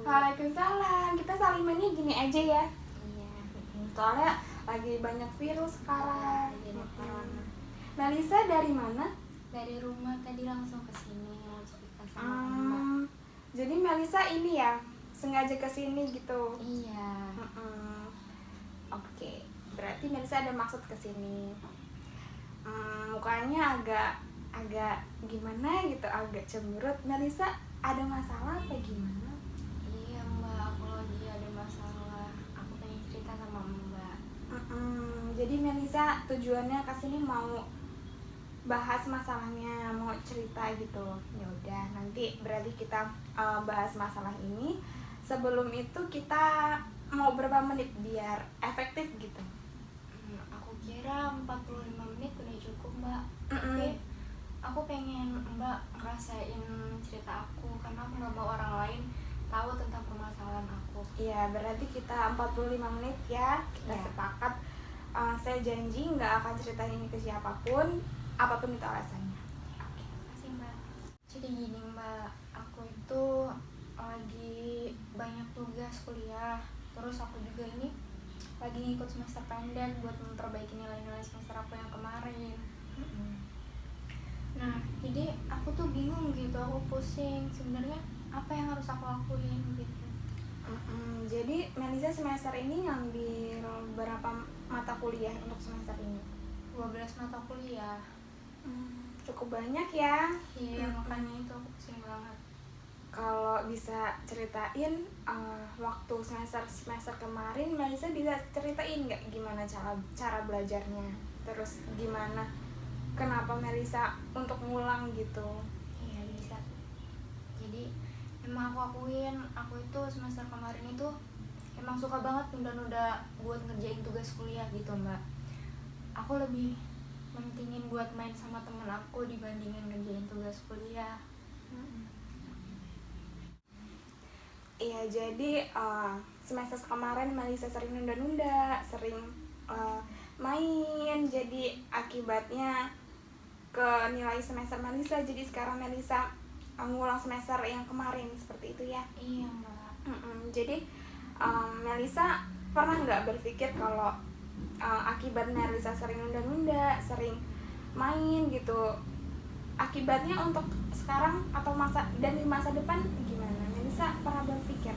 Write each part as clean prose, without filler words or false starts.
Waalaikumsalam. Kita salimannya gini aja ya. Iya. Soalnya lagi banyak virus sekarang. Jadi corona. Melisa dari mana? Dari rumah tadi langsung ke sini mau cerita sama Mbak. Jadi Melisa ini ya sengaja kesini gitu. Iya. Oke, berarti Melisa ada maksud kesini. Mukanya agak gimana gitu, agak cemberut. Melisa ada masalah apa gimana? Iya Mbak, aku lagi ada masalah. Aku pengen cerita sama Mbak. Jadi Melisa tujuannya kesini mau bahas masalahnya, mau cerita gitu. Ya udah, nanti berarti kita bahas masalah ini. Sebelum itu kita mau berapa menit biar efektif gitu? Aku kira 45 menit udah cukup Mbak. Tapi aku pengen Mbak ngerasain cerita aku karena aku nggak mau orang lain tahu tentang permasalahan aku. Iya, berarti kita 45 menit ya. Kita sepakat. Saya janji nggak akan ceritain ini ke siapapun, apapun itu alasannya. Oke, makasih Mbak. Jadi gini Mbak, aku itu lagi banyak tugas kuliah. Terus aku juga ini lagi ngikut semester pendek buat memperbaiki nilai-nilai semester aku yang kemarin. Nah, jadi aku tuh bingung gitu, aku pusing. Sebenarnya apa yang harus aku lakuin gitu. Jadi Melisa semester ini ngambil berapa mata kuliah untuk semester ini? 12 mata kuliah. Cukup banyak ya. Iya, makanya itu aku pusing banget. Kalau bisa ceritain waktu semester kemarin, Melisa bisa ceritain nggak gimana cara belajarnya? Terus gimana, kenapa Melisa untuk ngulang gitu? Iya bisa. Jadi emang aku akuin, aku itu semester kemarin itu emang suka banget nunda-nunda buat ngerjain tugas kuliah gitu Mbak. Aku lebih mentingin buat main sama temen aku dibandingin ngerjain tugas kuliah. Iya, jadi semester kemarin Melisa sering nunda-nunda, sering main, jadi akibatnya ke nilai semester Melisa. Jadi sekarang Melisa ngulang semester yang kemarin, seperti itu ya. Iya Mbak. Jadi Melisa pernah nggak berpikir kalau akibat Melisa sering nunda-nunda, sering main gitu, akibatnya untuk sekarang atau di masa depan gimana? Melisa pernah berpikir?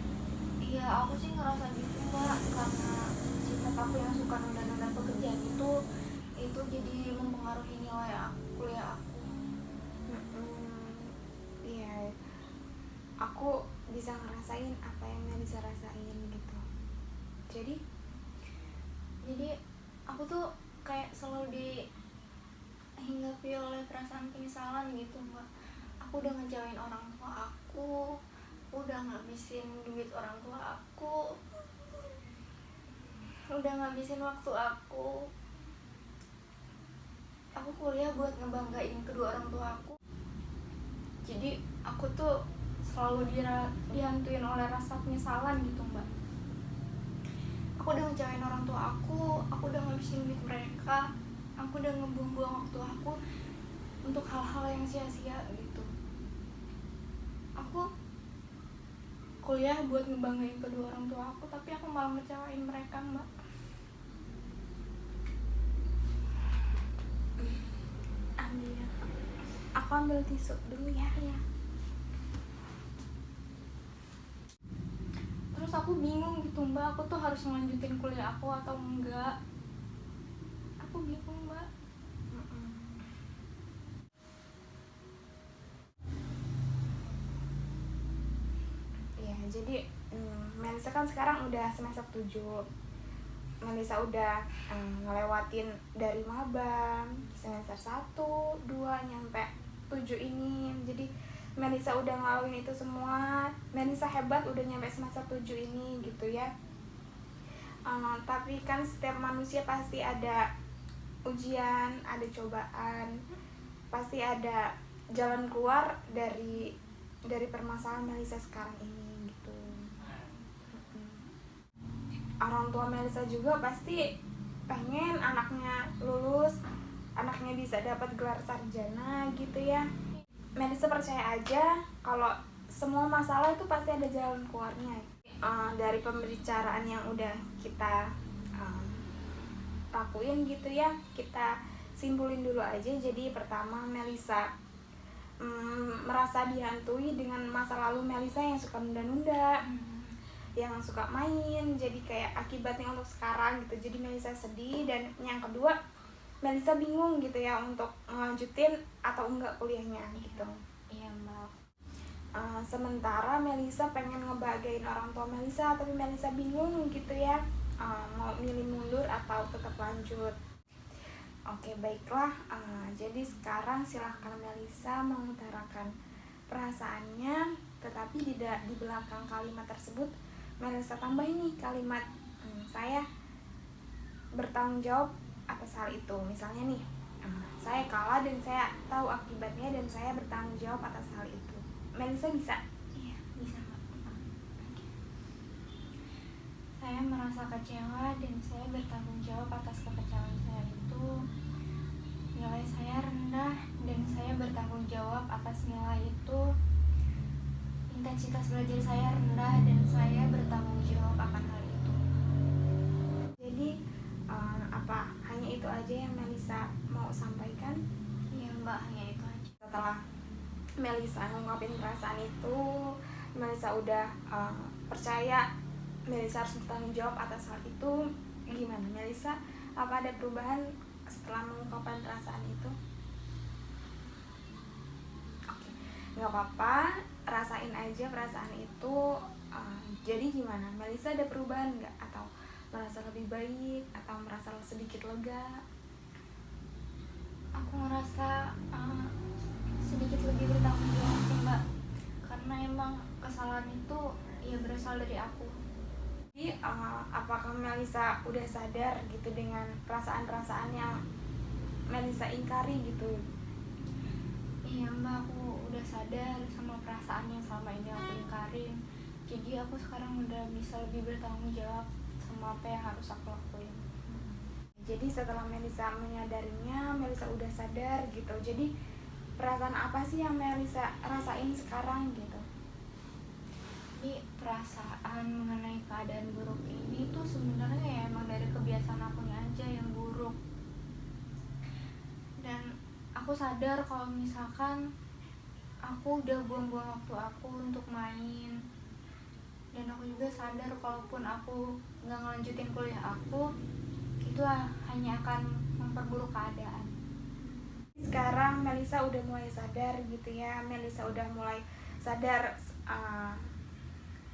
Iya, aku sih ngerasa gitu Mbak, karena sifat aku yang suka nunda-nunda pekerjaan itu jadi mempengaruhi nilai kuliah aku. Iya, aku bisa ngerasain apa yang Melisa rasain gitu. Jadi aku tuh kayak selalu dihinggapi oleh perasaan penyesalan gitu Mbak. Aku udah ngejauhin orang tua aku udah ngabisin duit orang tua aku, udah ngabisin waktu aku kuliah buat ngebanggain kedua orang tua aku. Jadi aku tuh selalu dihantuin oleh rasa penyesalan gitu Mbak. Aku udah ngecewain orang tua aku udah ngabisin duit mereka, aku udah ngebuang-buang waktu aku untuk hal-hal yang sia-sia gitu. Aku kuliah buat ngebanggain kedua orang tua aku, tapi aku malah ngecewain mereka Mbak. Aku ambil tisu dulu ya. Terus aku bingung gitu Mbak, aku tuh harus ngelanjutin kuliah aku atau enggak. Aku bingung Mbak. Iya, jadi Melisa kan sekarang udah semester 7. Melisa udah ngelewatin dari maba semester 1, 2 nyampe 7 ini. Jadi Melisa udah ngelaluin itu semua. Melisa hebat udah nyampe semester 7 ini gitu ya. Tapi kan setiap manusia pasti ada ujian, ada cobaan, pasti ada jalan keluar dari permasalahan Melisa sekarang ini gitu. Orang tua Melisa juga pasti pengen anaknya lulus, anaknya bisa dapat gelar sarjana gitu ya. Melisa percaya aja kalau semua masalah itu pasti ada jalan keluarnya. Dari pembicaraan yang udah kita lakuin gitu ya, kita simpulin dulu aja. Jadi pertama, Melisa merasa dihantui dengan masa lalu Melisa yang suka nunda-nunda, yang suka main, jadi kayak akibatnya untuk sekarang gitu. Jadi Melisa sedih. Dan yang kedua, Melisa bingung gitu ya untuk ngelanjutin atau enggak kuliahnya gitu. Iya Mbak. Sementara Melisa pengen ngebahagiain orang tua Melisa, tapi Melisa bingung gitu ya, mau milih mundur atau tetap lanjut. Oke, baiklah. Jadi sekarang silahkan Melisa mengutarakan perasaannya, tetapi di belakang kalimat tersebut Melisa tambah ini kalimat, saya bertanggung jawab atas hal itu. Misalnya nih, saya kalah dan saya tahu akibatnya dan saya bertanggung jawab atas hal itu. Melisa bisa? Iya, bisa Mbak. Saya merasa kecewa dan saya bertanggung jawab atas kekecewaan saya itu. Nilai saya rendah dan saya bertanggung jawab atas nilai itu. Intensitas belajar saya rendah dan saya bertanggung jawab akan hal itu. Jadi apa hanya itu aja yang Melisa mau sampaikan? Iya Mbak, hanya itu aja. Setelah Melisa ngungkapin perasaan itu, Melisa udah percaya Melisa harus bertanggung jawab atas hal itu. Gimana Melisa? Apa ada perubahan setelah mengungkapkan perasaan itu? Oke, nggak apa-apa, rasain aja perasaan itu. Jadi gimana? Melisa ada perubahan nggak? Atau merasa lebih baik? Atau merasa sedikit lega? Aku ngerasa sedikit lebih bertanggung jawab sih Mbak, karena emang kesalahan itu ya berasal dari aku. Jadi apakah Melisa udah sadar gitu dengan perasaan-perasaan yang Melisa ingkari gitu? Iya Mbak, aku udah sadar sama perasaan yang selama ini aku ingkarin. Jadi aku sekarang udah bisa lebih bertanggung jawab sama apa yang harus aku lakuin. Jadi setelah Melisa menyadarinya, Melisa udah sadar gitu. Jadi perasaan apa sih yang Melisa rasain sekarang gitu? Jadi perasaan mengenai keadaan buruk ini tuh sebenarnya ya emang dari kebiasaan akunya aja yang buruk. Dan aku sadar kalau misalkan aku udah buang-buang waktu aku untuk main. Dan aku juga sadar kalaupun aku nggak ngelanjutin kuliah aku, itu hanya akan memperburuk keadaan. Sekarang Melisa udah mulai sadar gitu ya. Melisa udah mulai sadar.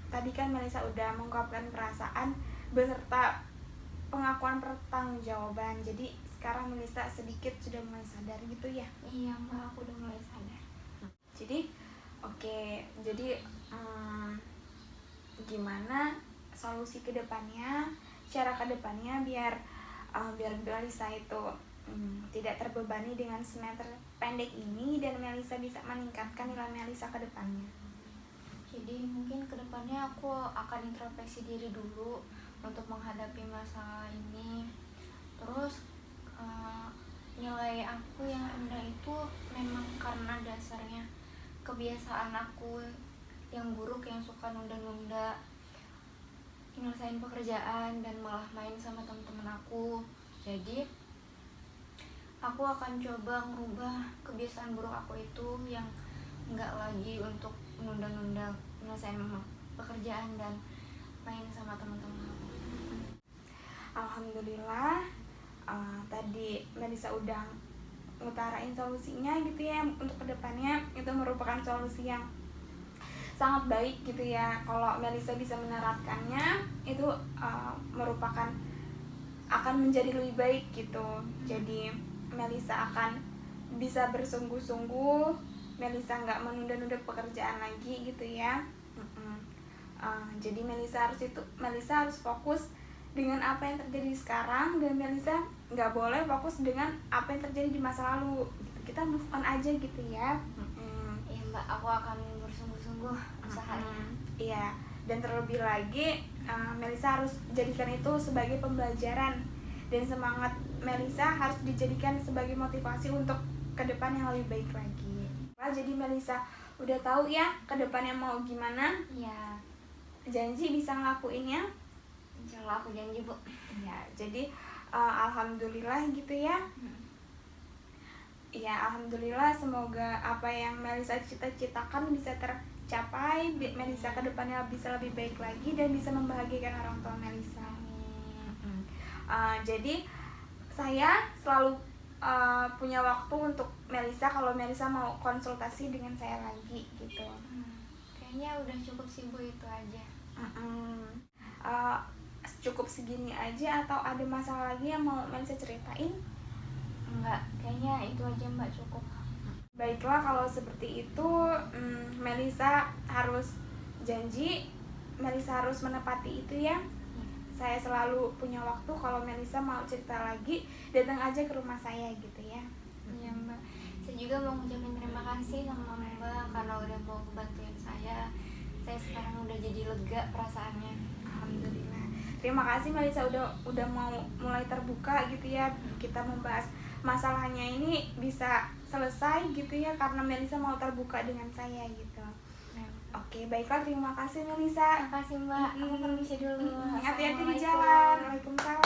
Tadi kan Melisa udah mengungkapkan perasaan beserta pengakuan pertanggungjawaban. Jadi sekarang Melisa sedikit sudah mulai sadar gitu ya. Iya Mbak, aku udah mulai sadar. Jadi oke, jadi gimana solusi kedepannya, cara kedepannya biar Melisa itu tidak terbebani dengan semester pendek ini dan Melisa bisa meningkatkan nilai Melisa ke depannya. Jadi mungkin kedepannya aku akan introspeksi diri dulu untuk menghadapi masalah ini. Terus nilai aku yang rendah itu memang karena dasarnya kebiasaan aku yang buruk, yang suka nunda-nunda nyelesain pekerjaan dan malah main sama teman-teman aku. Jadi aku akan coba merubah kebiasaan buruk aku itu yang nggak lagi untuk menunda-nunda nyelesain pekerjaan dan main sama teman-teman aku. Alhamdulillah, tadi Melisa udah ngutarain solusinya gitu ya untuk kedepannya. Itu merupakan solusi yang sangat baik gitu ya. Kalau Melisa bisa menerapkannya, itu merupakan akan menjadi lebih baik gitu. Jadi Melisa akan bisa bersungguh-sungguh, Melisa nggak menunda-nunda pekerjaan lagi gitu ya. Jadi Melisa harus fokus dengan apa yang terjadi sekarang, dan Melisa nggak boleh fokus dengan apa yang terjadi di masa lalu gitu. Kita move on aja gitu ya. Iya Mbak, aku akan bersungguh-sungguh usahanya. Iya, dan terlebih lagi Melisa harus jadikan itu sebagai pembelajaran, dan semangat Melisa harus dijadikan sebagai motivasi untuk ke depan yang lebih baik lagi. Jadi Melisa udah tahu ya ke depannya mau gimana. Iya, Janji bisa ngelakuinnya. insya Allah aku janji Bu. Ya, jadi alhamdulillah gitu ya. Ya, alhamdulillah, semoga apa yang Melisa cita-citakan bisa tercapai. Melisa ke depannya bisa lebih baik lagi dan bisa membahagiakan orang tua Melisa. Jadi saya selalu punya waktu untuk Melisa kalau Melisa mau konsultasi dengan saya lagi gitu. Kayaknya udah cukup sih Bu, itu aja. Cukup segini aja atau ada masalah lagi yang mau Melisa ceritain? Enggak, kayaknya itu aja Mbak, cukup. Baiklah, kalau seperti itu Melisa harus janji, Melisa harus menepati itu ya. Saya selalu punya waktu, kalau Melisa mau cerita lagi datang aja ke rumah saya gitu ya. Iya Mbak, saya juga mau ngucapin terima kasih sama Mbak karena udah mau bantuin saya. Saya sekarang udah jadi lega perasaannya. Alhamdulillah. Terima kasih Melisa udah mau mulai terbuka gitu ya. Kita membahas masalahnya ini bisa selesai gitu ya karena Melisa mau terbuka dengan saya gitu. Oke, baiklah, terima kasih Melisa. Terima kasih Mbak, aku permisi dulu. Hati-hati di Assalamualaikum. jalan. Waalaikumsalam.